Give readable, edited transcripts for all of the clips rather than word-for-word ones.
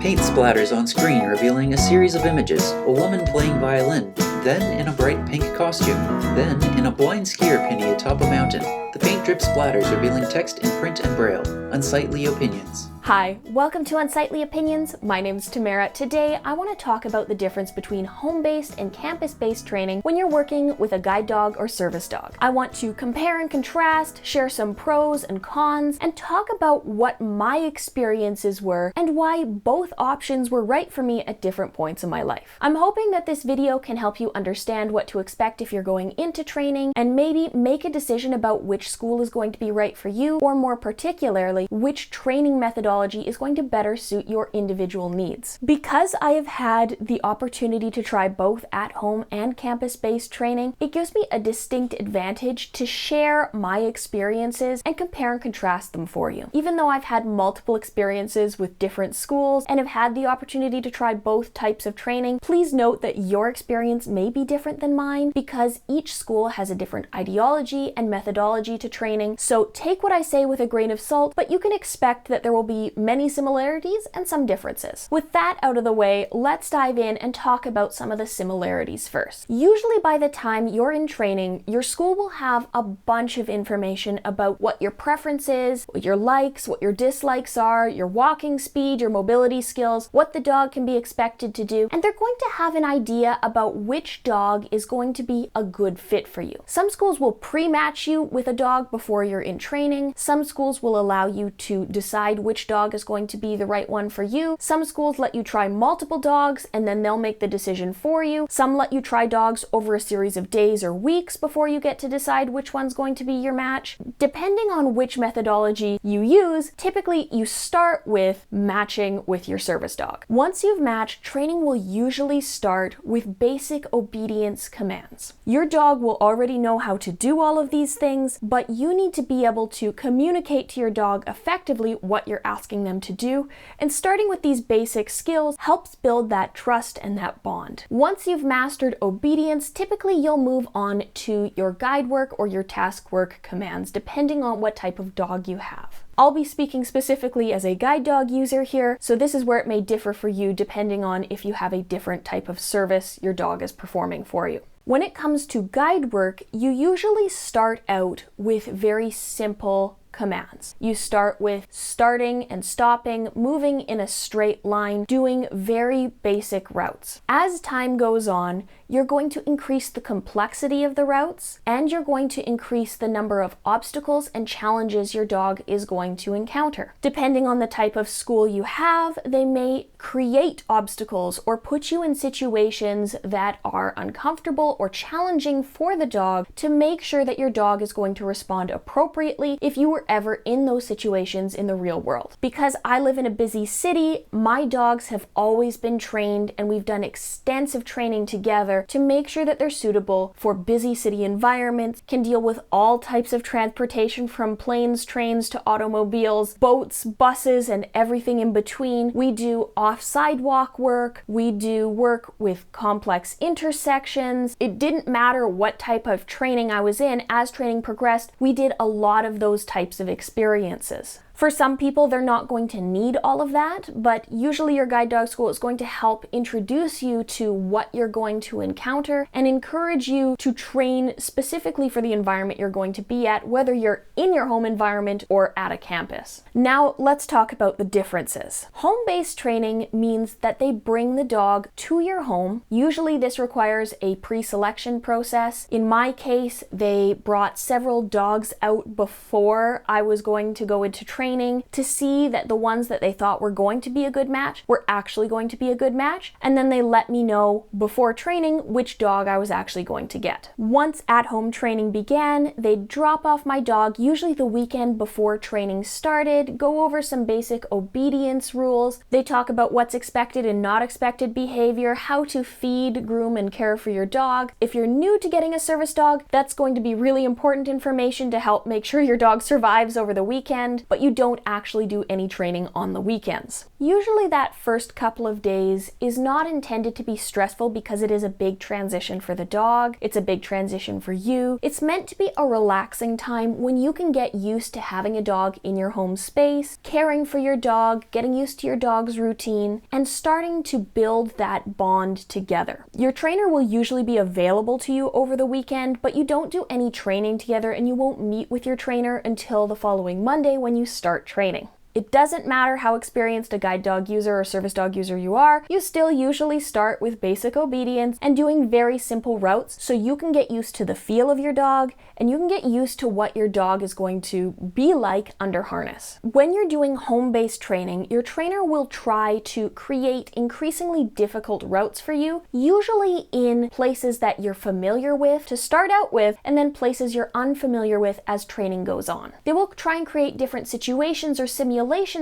Paint splatters on screen revealing a series of images, a woman playing violin, then in a bright pink costume, then in a blind skier penny atop a mountain. The paint drip splatters revealing text in print and braille. Unsightly Opinions. Hi, welcome to Unsightly Opinions. My name's Tamara. Today, I want to talk about the difference between home-based and campus-based training when you're working with a guide dog or service dog. I want to compare and contrast, share some pros and cons, and talk about what my experiences were and why both options were right for me at different points in my life. I'm hoping that this video can help you understand what to expect if you're going into training and maybe make a decision about which school is going to be right for you, or more particularly, which training methodology is going to better suit your individual needs. Because I have had the opportunity to try both at-home and campus-based training, it gives me a distinct advantage to share my experiences and compare and contrast them for you. Even though I've had multiple experiences with different schools and have had the opportunity to try both types of training, please note that your experience may be different than mine because each school has a different ideology and methodology to training. So take what I say with a grain of salt, but you can expect that there will be many similarities and some differences. With that out of the way, let's dive in and talk about some of the similarities first. Usually by the time you're in training, your school will have a bunch of information about what your preference is, what your likes, what your dislikes are, your walking speed, your mobility skills, what the dog can be expected to do, and they're going to have an idea about which dog is going to be a good fit for you. Some schools will pre-match you with a dog before you're in training. Some schools will allow you to decide which dog is going to be the right one for you. Some schools let you try multiple dogs and then they'll make the decision for you. Some let you try dogs over a series of days or weeks before you get to decide which one's going to be your match. Depending on which methodology you use, typically you start with matching with your service dog. Once you've matched, training will usually start with basic obedience commands. Your dog will already know how to do all of these things, but you need to be able to communicate to your dog effectively what you're asking them to do, and starting with these basic skills helps build that trust and that bond. Once you've mastered obedience, typically you'll move on to your guide work or your task work commands, depending on what type of dog you have. I'll be speaking specifically as a guide dog user here, so this is where it may differ for you depending on if you have a different type of service your dog is performing for you. When it comes to guide work, you usually start out with very simple commands. You start with starting and stopping, moving in a straight line, doing very basic routes. As time goes on, you're going to increase the complexity of the routes, and you're going to increase the number of obstacles and challenges your dog is going to encounter. Depending on the type of school you have, they may create obstacles or put you in situations that are uncomfortable or challenging for the dog to make sure that your dog is going to respond appropriately if you were ever in those situations in the real world. Because I live in a busy city, my dogs have always been trained and we've done extensive training together to make sure that they're suitable for busy city environments, can deal with all types of transportation from planes, trains to automobiles, boats, buses, and everything in between. We do off-sidewalk work, we do work with complex intersections. It didn't matter what type of training I was in, as training progressed, we did a lot of those types of experiences. For some people, they're not going to need all of that, but usually your guide dog school is going to help introduce you to what you're going to encounter and encourage you to train specifically for the environment you're going to be at, whether you're in your home environment or at a campus. Now, let's talk about the differences. Home-based training means that they bring the dog to your home. Usually this requires a pre-selection process. In my case, they brought several dogs out before I was going to go into training to see that the ones that they thought were going to be a good match were actually going to be a good match, and then they let me know before training which dog I was actually going to get. Once at-home training began, they'd drop off my dog usually the weekend before training started, go over some basic obedience rules. They talk about what's expected and not expected behavior, how to feed, groom, and care for your dog. If you're new to getting a service dog, that's going to be really important information to help make sure your dog survives over the weekend, but you don't actually do any training on the weekends. Usually that first couple of days is not intended to be stressful because it is a big transition for the dog. It's a big transition for you. It's meant to be a relaxing time when you can get used to having a dog in your home space, caring for your dog, getting used to your dog's routine, and starting to build that bond together. Your trainer will usually be available to you over the weekend, but you don't do any training together and you won't meet with your trainer until the following Monday when you start training. It doesn't matter how experienced a guide dog user or service dog user you are, you still usually start with basic obedience and doing very simple routes so you can get used to the feel of your dog and you can get used to what your dog is going to be like under harness. When you're doing home-based training, your trainer will try to create increasingly difficult routes for you, usually in places that you're familiar with to start out with, and then places you're unfamiliar with as training goes on. They will try and create different situations or simulations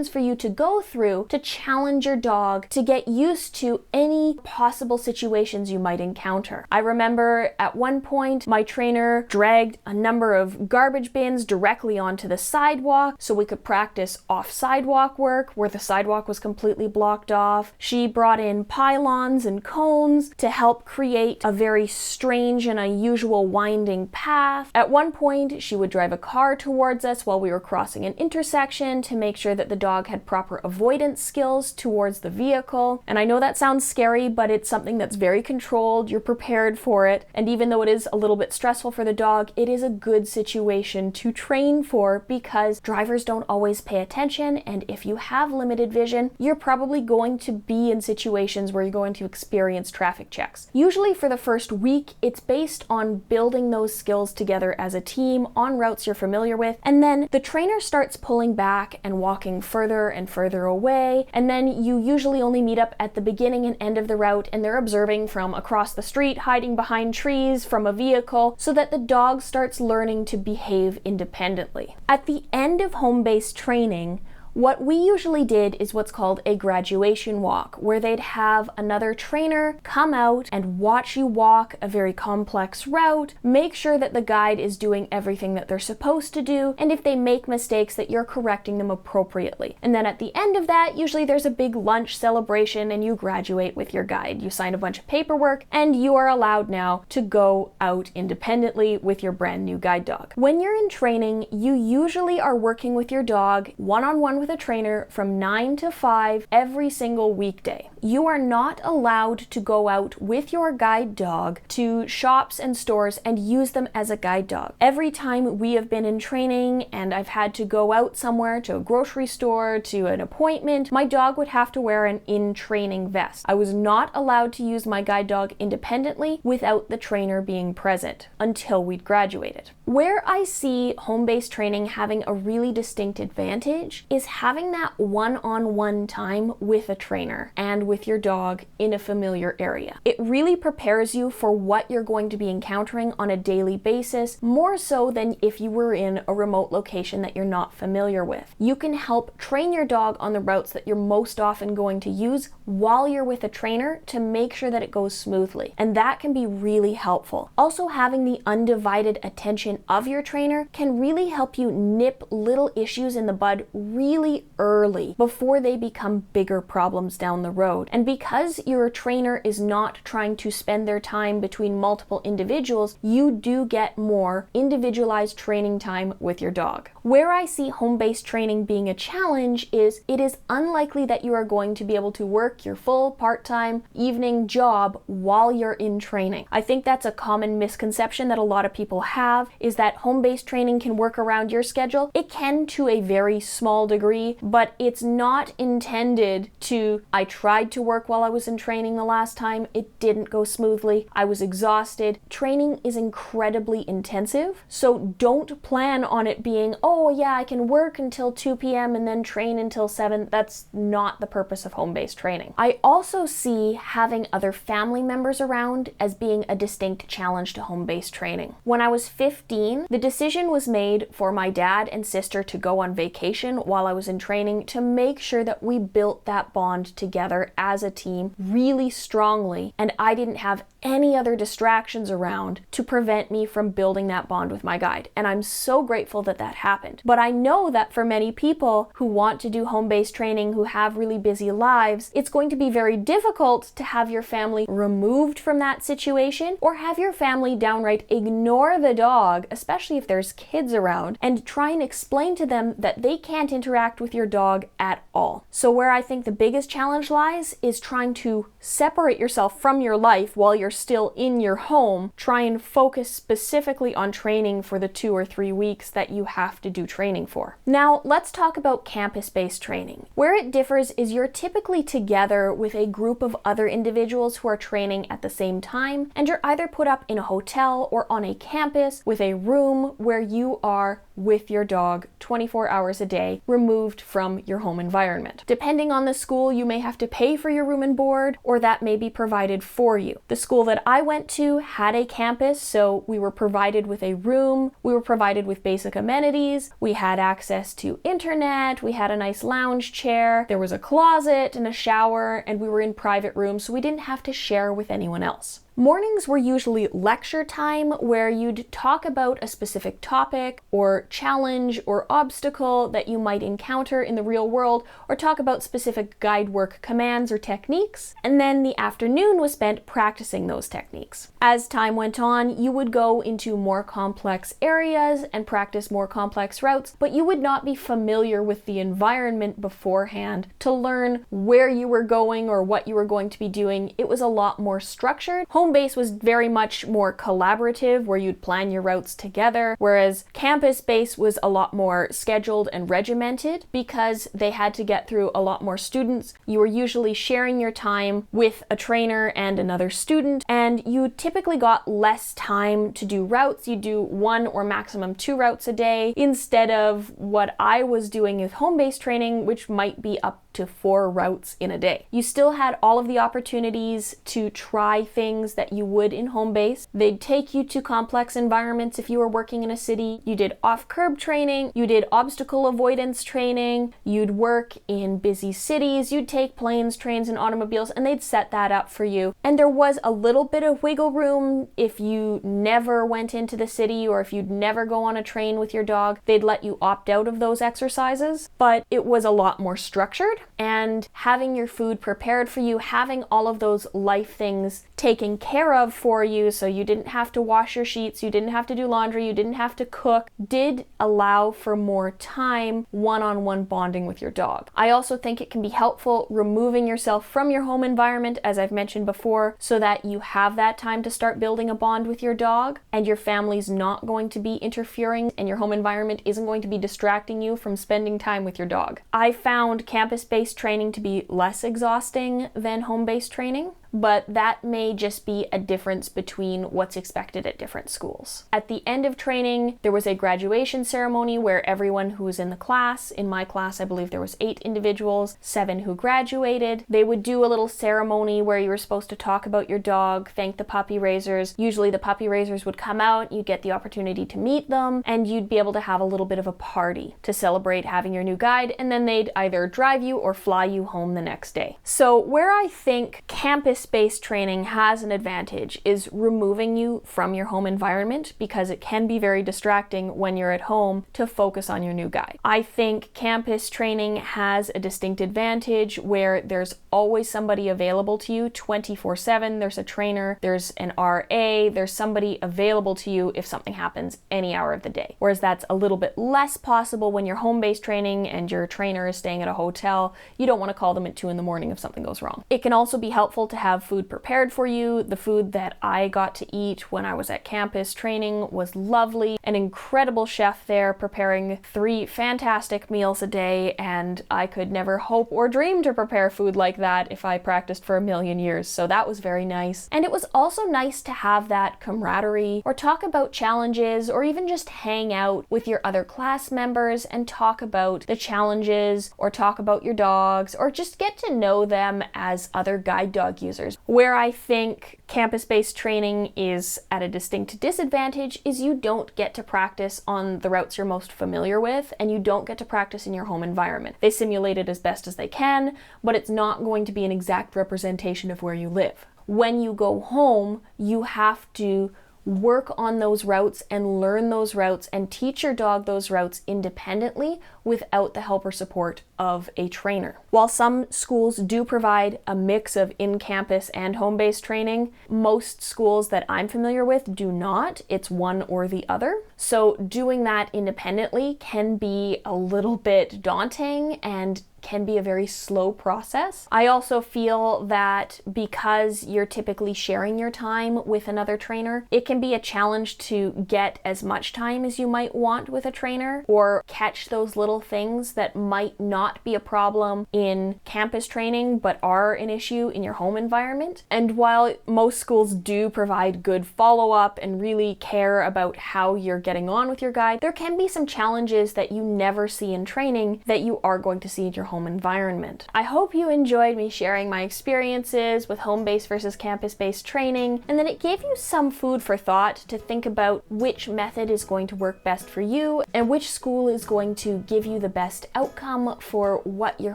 for you to go through to challenge your dog to get used to any possible situations you might encounter. I remember at one point my trainer dragged a number of garbage bins directly onto the sidewalk so we could practice off sidewalk work where the sidewalk was completely blocked off. She brought in pylons and cones to help create a very strange and unusual winding path. At one point she would drive a car towards us while we were crossing an intersection to make sure that the dog had proper avoidance skills towards the vehicle. And I know that sounds scary, but it's something that's very controlled. You're prepared for it. And even though it is a little bit stressful for the dog, it is a good situation to train for because drivers don't always pay attention. And if you have limited vision, you're probably going to be in situations where you're going to experience traffic checks. Usually for the first week, it's based on building those skills together as a team on routes you're familiar with. And then the trainer starts pulling back and walking further and further away, and then you usually only meet up at the beginning and end of the route and they're observing from across the street, hiding behind trees, from a vehicle, so that the dog starts learning to behave independently. At the end of home-based training, what we usually did is what's called a graduation walk, where they'd have another trainer come out and watch you walk a very complex route, make sure that the guide is doing everything that they're supposed to do, and if they make mistakes that you're correcting them appropriately. And then at the end of that, usually there's a big lunch celebration and you graduate with your guide. You sign a bunch of paperwork and you are allowed now to go out independently with your brand new guide dog. When you're in training, you usually are working with your dog one-on-one with a trainer from 9 to 5 every single weekday. You are not allowed to go out with your guide dog to shops and stores and use them as a guide dog. Every time we have been in training and I've had to go out somewhere to a grocery store, to an appointment, my dog would have to wear an in-training vest. I was not allowed to use my guide dog independently without the trainer being present until we'd graduated. Where I see home-based training having a really distinct advantage is having that one-on-one time with a trainer and with your dog in a familiar area. It really prepares you for what you're going to be encountering on a daily basis, more so than if you were in a remote location that you're not familiar with. You can help train your dog on the routes that you're most often going to use while you're with a trainer to make sure that it goes smoothly. And that can be really helpful. Also, having the undivided attention of your trainer can really help you nip little issues in the bud really early before they become bigger problems down the road. And because your trainer is not trying to spend their time between multiple individuals, you do get more individualized training time with your dog. Where I see home-based training being a challenge is it is unlikely that you are going to be able to work your full part-time evening job while you're in training. I think that's a common misconception that a lot of people have, is that home-based training can work around your schedule. It can to a very small degree, but it's not intended to. I tried to work while I was in training the last time. It didn't go smoothly. I was exhausted. Training is incredibly intensive, so don't plan on it being, oh yeah, I can work until 2 p.m. and then train until 7. That's not the purpose of home-based training. I also see having other family members around as being a distinct challenge to home-based training. When I was 15, the decision was made for my dad and sister to go on vacation while I was was in training to make sure that we built that bond together as a team really strongly, and I didn't have any other distractions around to prevent me from building that bond with my guide. And I'm so grateful that that happened. But I know that for many people who want to do home-based training, who have really busy lives, it's going to be very difficult to have your family removed from that situation, or have your family downright ignore the dog, especially if there's kids around, and try and explain to them that they can't interact with your dog at all. So where I think the biggest challenge lies is trying to separate yourself from your life while you're still in your home. Try and focus specifically on training for the 2 or 3 weeks that you have to do training for. Now, let's talk about campus-based training. Where it differs is you're typically together with a group of other individuals who are training at the same time, and you're either put up in a hotel or on a campus with a room where you are with your dog 24 hours a day, removed from your home environment. Depending on the school, you may have to pay for your room and board, or that may be provided for you. The school that I went to had a campus, so we were provided with a room, we were provided with basic amenities, we had access to internet, we had a nice lounge chair, there was a closet and a shower, and we were in private rooms, so we didn't have to share with anyone else. Mornings were usually lecture time, where you'd talk about a specific topic or challenge or obstacle that you might encounter in the real world, or talk about specific guide work commands or techniques, and then the afternoon was spent practicing those techniques. As time went on, you would go into more complex areas and practice more complex routes, but you would not be familiar with the environment beforehand to learn where you were going or what you were going to be doing. It was a lot more structured. Home-based was very much more collaborative, where you'd plan your routes together, whereas campus-based was a lot more scheduled and regimented because they had to get through a lot more students. You were usually sharing your time with a trainer and another student, and you typically got less time to do routes. You do 1 or maximum 2 routes a day instead of what I was doing with home-based training, which might be up to 4 routes in a day. You still had all of the opportunities to try things that you would in home base. They'd take you to complex environments if you were working in a city. You did off-curb training, you did obstacle avoidance training, you'd work in busy cities, you'd take planes, trains, and automobiles, and they'd set that up for you. And there was a little bit of wiggle room if you never went into the city, or if you'd never go on a train with your dog, they'd let you opt out of those exercises, but it was a lot more structured. And having your food prepared for you, having all of those life things taken care of for you, so you didn't have to wash your sheets, you didn't have to do laundry, you didn't have to cook, did allow for more time one-on-one bonding with your dog. I also think it can be helpful removing yourself from your home environment, as I've mentioned before, so that you have that time to start building a bond with your dog, and your family's not going to be interfering, and your home environment isn't going to be distracting you from spending time with your dog. I found campus-based training to be less exhausting than home-based training, but that may just be a difference between what's expected at different schools. At the end of training, there was a graduation ceremony where everyone who was in the class, in my class I believe there was 8 individuals, 7 who graduated, they would do a little ceremony where you were supposed to talk about your dog, thank the puppy raisers. Usually the puppy raisers would come out, you'd get the opportunity to meet them, and you'd be able to have a little bit of a party to celebrate having your new guide, and then they'd either drive you or fly you home the next day. So where I think campus-based training has an advantage is removing you from your home environment, because it can be very distracting when you're at home to focus on your new guide. I think campus training has a distinct advantage where there's always somebody available to you 24/7. There's a trainer, there's an RA, there's somebody available to you if something happens any hour of the day. Whereas that's a little bit less possible when you're home-based training and your trainer is staying at a hotel. You don't want to call them at 2 in the morning if something goes wrong. It can also be helpful to have food prepared for you. The food that I got to eat when I was at campus training was lovely. An incredible chef there preparing 3 fantastic meals a day, and I could never hope or dream to prepare food like that if I practiced for a million years, so that was very nice. And it was also nice to have that camaraderie, or talk about challenges, or even just hang out with your other class members and talk about the challenges, or talk about your dogs, or just get to know them as other guide dog users. supervisors. Where I think campus-based training is at a distinct disadvantage is you don't get to practice on the routes you're most familiar with, and you don't get to practice in your home environment. They simulate it as best as they can, but it's not going to be an exact representation of where you live. When you go home, you have to work on those routes and learn those routes and teach your dog those routes independently without the help or support of a trainer. While some schools do provide a mix of in-campus and home-based training, most schools that I'm familiar with do not. It's one or the other. So doing that independently can be a little bit daunting and can be a very slow process. I also feel that because you're typically sharing your time with another trainer, it can be a challenge to get as much time as you might want with a trainer or catch those little things that might not be a problem in campus training but are an issue in your home environment. And while most schools do provide good follow-up and really care about how you're getting on with your guide, there can be some challenges that you never see in training that you are going to see in your home environment. I hope you enjoyed me sharing my experiences with home-based versus campus-based training, and that it gave you some food for thought to think about which method is going to work best for you and which school is going to give you the best outcome for what you're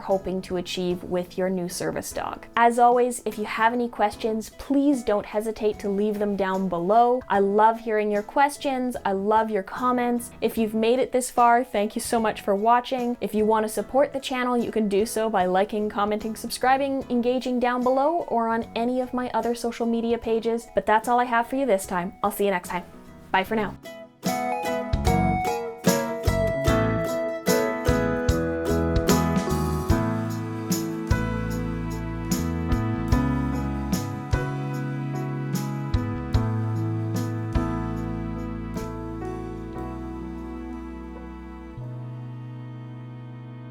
hoping to achieve with your new service dog. As always, if you have any questions, please don't hesitate to leave them down below. I love hearing your questions. I love your comments. If you've made it this far, thank you so much for watching. If you want to support the channel, you can do so by liking, commenting, subscribing, engaging down below, or on any of my other social media pages. But that's all I have for you this time. I'll see you next time. Bye for now.